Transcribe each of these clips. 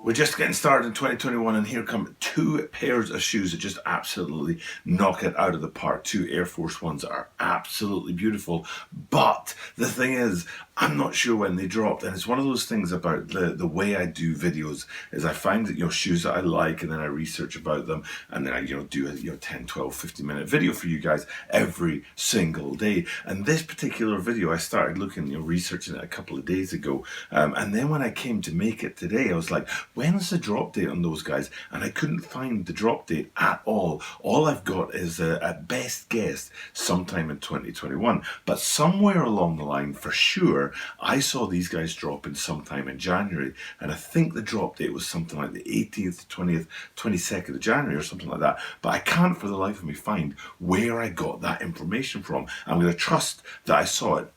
We're just getting started in 2021 and here come two pairs of shoes that just absolutely knock it out of the park. Two Air Force Ones are absolutely beautiful, but the thing is, I'm not sure when they dropped, and it's one of those things about the way I do videos is I find that, shoes that I like, and then I research about them, and then I, do a 10, 12, 15-minute video for you guys every single day. And this particular video, I started looking, researching it a couple of days ago, and then when I came to make it today, I was like, when's the drop date on those guys? And I couldn't find the drop date at all. All I've got is at best guess sometime in 2021, but somewhere along the line, for sure, I saw these guys dropping sometime in January, and I think the drop date was something like the 18th, 20th, 22nd of January or something like that, but I can't for the life of me find where I got that information from. I'm going to trust that I saw it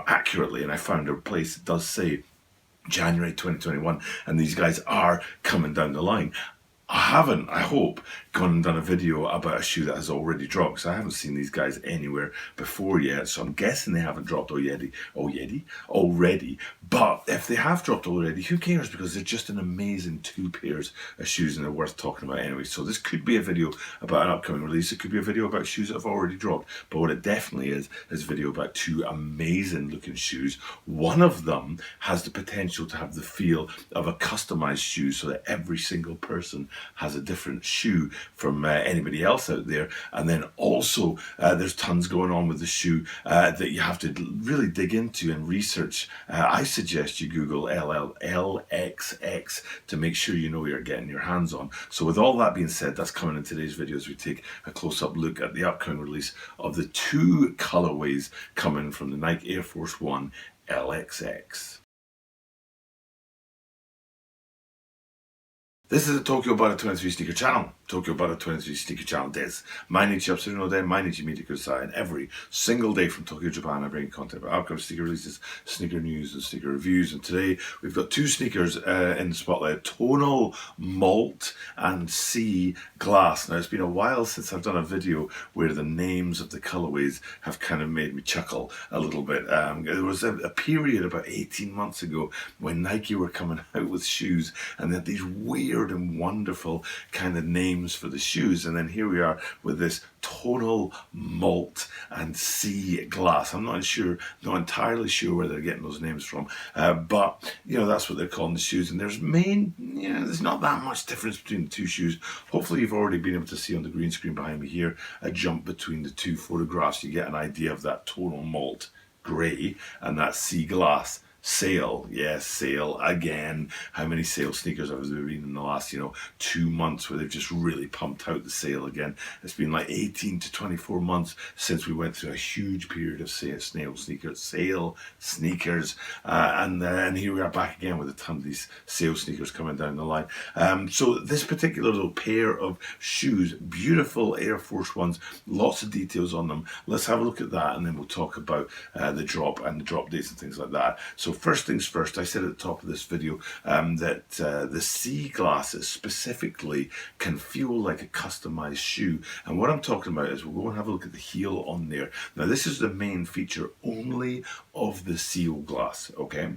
accurately, and I found a place that does say January 2021, and these guys are coming down the line. I haven't, I hope, gone and done a video about a shoe that has already dropped, because I haven't seen these guys anywhere before yet, so I'm guessing they haven't dropped already. But if they have dropped already, who cares, because they're just an amazing two pairs of shoes and they're worth talking about anyway. So this could be a video about an upcoming release, it could be a video about shoes that have already dropped, but what it definitely is a video about two amazing looking shoes. One of them has the potential to have the feel of a customized shoe, so that every single person has a different shoe from anybody else out there. And then also there's tons going on with the shoe that you have to really dig into and research. I suggest you Google LOW LXX to make sure you know what you're getting your hands on. So with all that being said, that's coming in today's video as we take a close-up look at the upcoming release of the two colorways coming from the Nike Air Force One LXX. This is the Tokyo Butter 23 Sneaker Channel. Tokyo Butter 23 Sneaker Channel des. Mainichi Absurino de, Mainichi Mite Kudasai. And every single day from Tokyo, Japan, I bring content about upcoming sneaker releases, sneaker news, and sneaker reviews. And today, we've got two sneakers in the spotlight. Tonal Malt and Sea Glass. Now, it's been a while since I've done a video where the names of the colorways have kind of made me chuckle a little bit. There was a period about 18 months ago when Nike were coming out with shoes, and they had these weird and wonderful kind of names for the shoes, and then here we are with this Tonal Malt and Sea Glass. I'm not entirely sure where they're getting those names from, but that's what they're calling the shoes. And there's not that much difference between the two shoes. Hopefully you've already been able to see on the green screen behind me here a jump between the two photographs. You get an idea of that Tonal Malt grey and that Sea Glass sale. Yes, sale again. How many sale sneakers have there been in the last 2 months where they've just really pumped out the sale again? It's been like 18 to 24 months since we went through a huge period of sale sneakers, and here we are back again with a ton of these sale sneakers coming down the line. So this particular little pair of shoes, beautiful Air Force Ones, lots of details on them. Let's have a look at that, and then we'll talk about the drop and the drop dates and things like that. So first things first, I said at the top of this video that the Sea Glasses specifically can feel like a customized shoe. And what I'm talking about is we'll go and have a look at the heel on there. Now this is the main feature only of the Seal Glass, okay?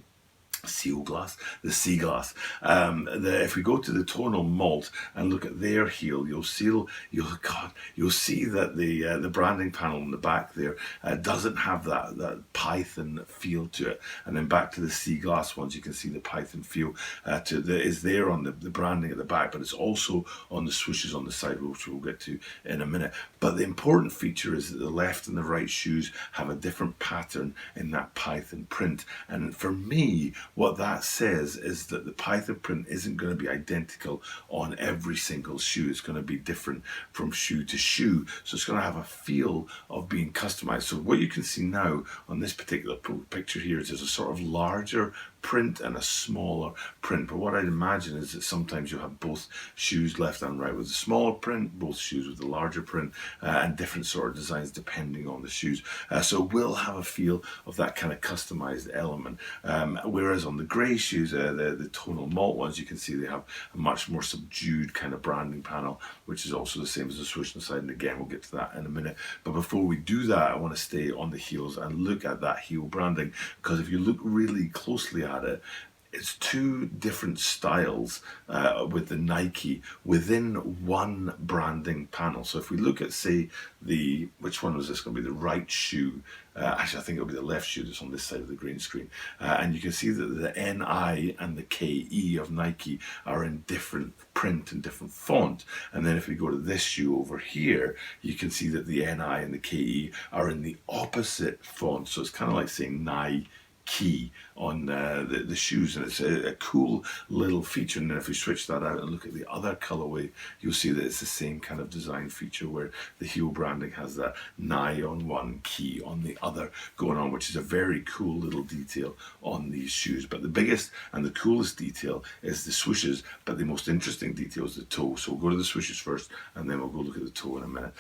Seal Glass, the Sea Glass. If we go to the Tonal Malt and look at their heel, you'll see that the branding panel in the back there doesn't have that python feel to it. And then back to the Sea Glass ones, you can see the python feel is there on the branding at the back, but it's also on the swooshes on the side, which we'll get to in a minute. But the important feature is that the left and the right shoes have a different pattern in that python print. And for me, what that says is that the python print isn't going to be identical on every single shoe. It's going to be different from shoe to shoe. So it's going to have a feel of being customized. So what you can see now on this particular picture here is there's a sort of larger print and a smaller print, but what I'd imagine is that sometimes you'll have both shoes left and right with a smaller print, both shoes with a larger print, and different sort of designs depending on the shoes. So we'll have a feel of that kind of customized element, whereas on the grey shoes, the Tonal Malt ones, you can see they have a much more subdued kind of branding panel, which is also the same as the swoosh on the side, and again we'll get to that in a minute. But before we do that, I want to stay on the heels and look at that heel branding, because if you look really closely at it, it's two different styles with the Nike within one branding panel. So if we look at, say, which one was this going to be? The right shoe. Actually, I think it'll be the left shoe that's on this side of the green screen. And you can see that the NI and the KE of Nike are in different print and different font. And then if we go to this shoe over here, you can see that the NI and the KE are in the opposite font. So it's kind of like saying Nike on the shoes, and it's a cool little feature. And then if we switch that out and look at the other colorway, you'll see that it's the same kind of design feature where the heel branding has that Nye on one, key on the other going on, which is a very cool little detail on these shoes. But the biggest and the coolest detail is the swooshes, but the most interesting detail is the toe. So we'll go to the swooshes first, and then we'll go look at the toe in a minute.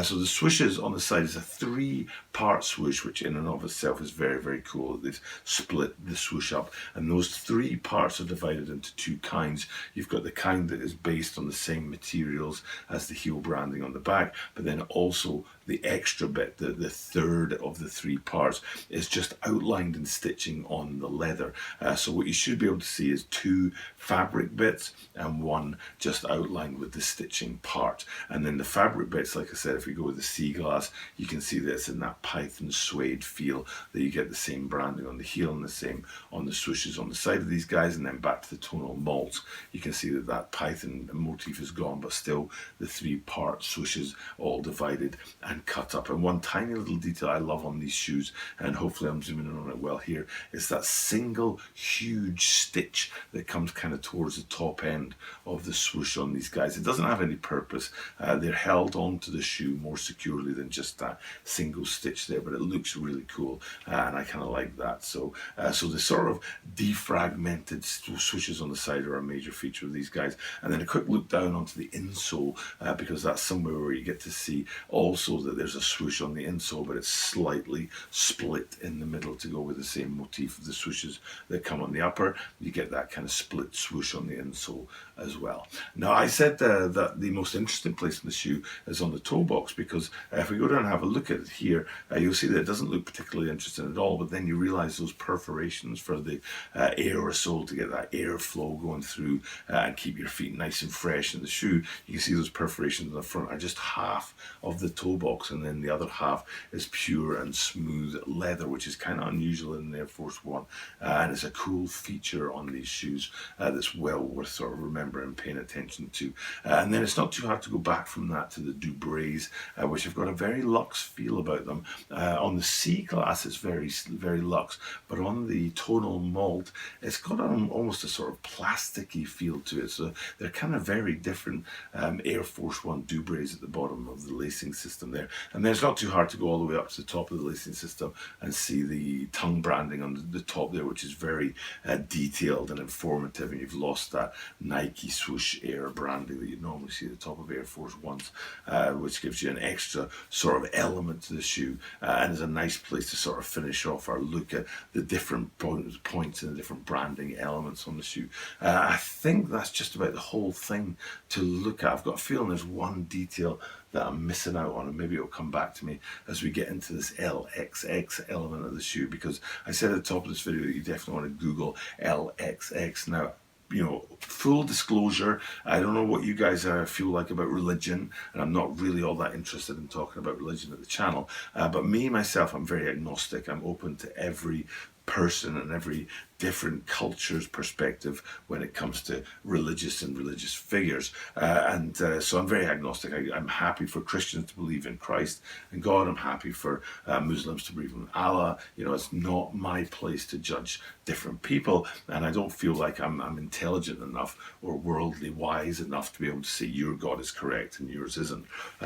So the swooshes on the side is a 3-part swoosh, which in and of itself is very, very cool. They've split the swoosh up, and those 3 parts are divided into 2 kinds. You've got the kind that is based on the same materials as the heel branding on the back, but then also the extra bit, the third of the 3 parts, is just outlined in stitching on the leather. So what you should be able to see is 2 fabric bits and 1 just outlined with the stitching part. And then the fabric bits, like I said, if we go with the sea glass, you can see that it's in that python suede feel, that you get the same branding on the heel and the same on the swooshes on the side of these guys. And then back to the tonal malts, you can see that that python motif is gone, but still the 3-part swooshes all divided and cut up. And one tiny little detail I love on these shoes, and hopefully I'm zooming in on it well here, is that single huge stitch that comes kind of towards the top end of the swoosh on these guys. It doesn't have any purpose. They're held onto the shoe more securely than just that single stitch there, but it looks really cool, and I kind of like that. So the sort of defragmented swooshes on the side are a major feature of these guys. And then a quick look down onto the insole, because that's somewhere where you get to see also that there's a swoosh on the insole, but it's slightly split in the middle to go with the same motif of the swooshes that come on the upper. You get that kind of split swoosh on the insole as well. Now, I said that the most interesting place in the shoe is on the toe box, because if we go down and have a look at it here, you'll see that it doesn't look particularly interesting at all, but then you realize those perforations for the aerosol to get that airflow going through and keep your feet nice and fresh in the shoe. You can see those perforations in the front are just half of the toe box, and then the other half is pure and smooth leather, which is kind of unusual in an Air Force One, and it's a cool feature on these shoes that's well worth sort of remembering and paying attention to. And then it's not too hard to go back from that to the Dubrays, which have got a very luxe feel about them. On the sea glass, it's very, very luxe, but on the tonal malt, it's got almost a sort of plasticky feel to it. So they're kind of very different Air Force One Dubrays at the bottom of the lacing system there. And then it's not too hard to go all the way up to the top of the lacing system and see the tongue branding on the top there, which is very detailed and informative, and you've lost that Nike swoosh Air branding that you normally see at the top of Air Force Ones, which gives you an extra sort of element to the shoe, and is a nice place to sort of finish off our look at the different points and the different branding elements on the shoe. I think that's just about the whole thing to look at. I've got a feeling there's one detail that I'm missing out on, and maybe it'll come back to me as we get into this LXX element of the shoe, because I said at the top of this video that you definitely want to Google LXX. Now, you know, full disclosure, I don't know what you guys feel like about religion, and I'm not really all that interested in talking about religion at the channel, but me, myself, I'm very agnostic. I'm open to every person and every different culture's perspective when it comes to religious and religious figures, so I'm very agnostic. I'm happy for Christians to believe in Christ and God. I'm happy for Muslims to believe in Allah. You know, it's not my place to judge different people, and I don't feel like I'm intelligent enough or worldly wise enough to be able to say your God is correct and yours isn't.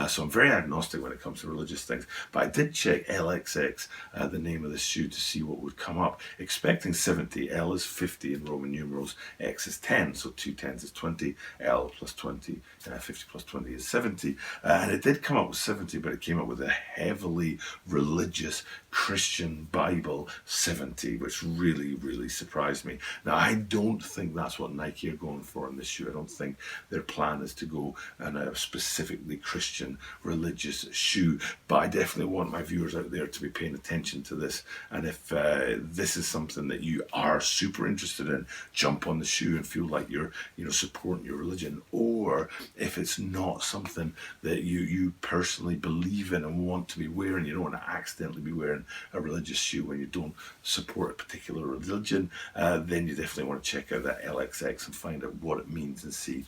So I'm very agnostic when it comes to religious things. But I did check LXX, the name of the shoe, to see what would come up, expecting 70. L is 50 in Roman numerals, X is 10, so 2 10s is 20, L plus 20, 50 plus 20 is 70, and it did come up with 70, but it came up with a heavily religious Christian Bible 70, which really surprised me. Now, I don't think that's what Nike are going for in this shoe. I don't think their plan is to go in a specifically Christian religious shoe, but I definitely want my viewers out there to be paying attention to this. And if this is something that you are super interested in, jump on the shoe and feel like you're supporting your religion. Or if it's not something that you personally believe in and want to be wearing, you don't want to accidentally be wearing a religious shoe when you don't support a particular religion, then you definitely want to check out that LXX and find out what it means and see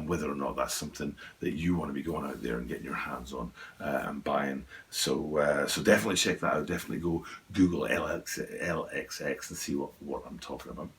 whether or not that's something that you want to be going out there and getting your hands on and buying. So definitely check that out. Definitely go Google LXX and see what I'm talking about.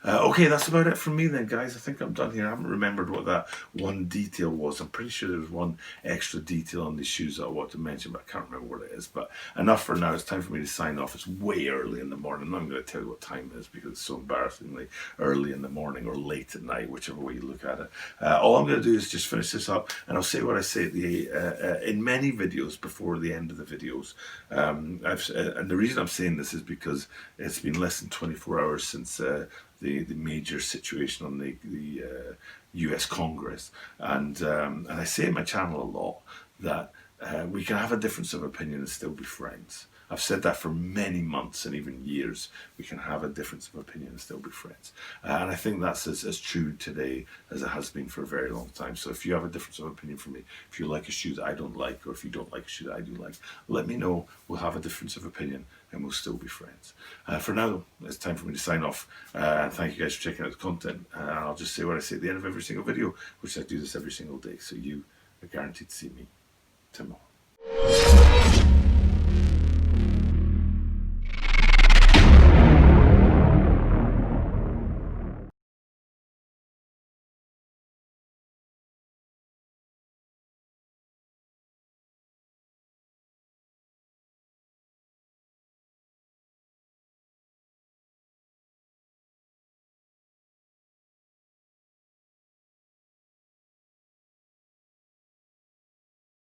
Okay, that's about it from me then, guys. I think I'm done here. I haven't remembered what that one detail was. I'm pretty sure there was one extra detail on these shoes that I want to mention, but I can't remember what it is. But enough for now. It's time for me to sign off. It's way early in the morning. I'm not going to tell you what time it is because it's so embarrassingly early in the morning or late at night, whichever way you look at it. All I'm going to do is just finish this up, and I'll say what I say at in many videos before the end of the videos. And the reason I'm saying this is because it's been less than 24 hours since the major situation on the US Congress, and I say in my channel a lot that we can have a difference of opinion and still be friends. I've said that for many months and even years. We can have a difference of opinion and still be friends. And I think that's as true today as it has been for a very long time. So if you have a difference of opinion from me, if you like a shoe that I don't like, or if you don't like a shoe that I do like, let me know. We'll have a difference of opinion and we'll still be friends. For now, it's time for me to sign off. Thank you guys for checking out the content. And I'll just say what I say at the end of every single video, which I do this every single day. So you are guaranteed to see me tomorrow.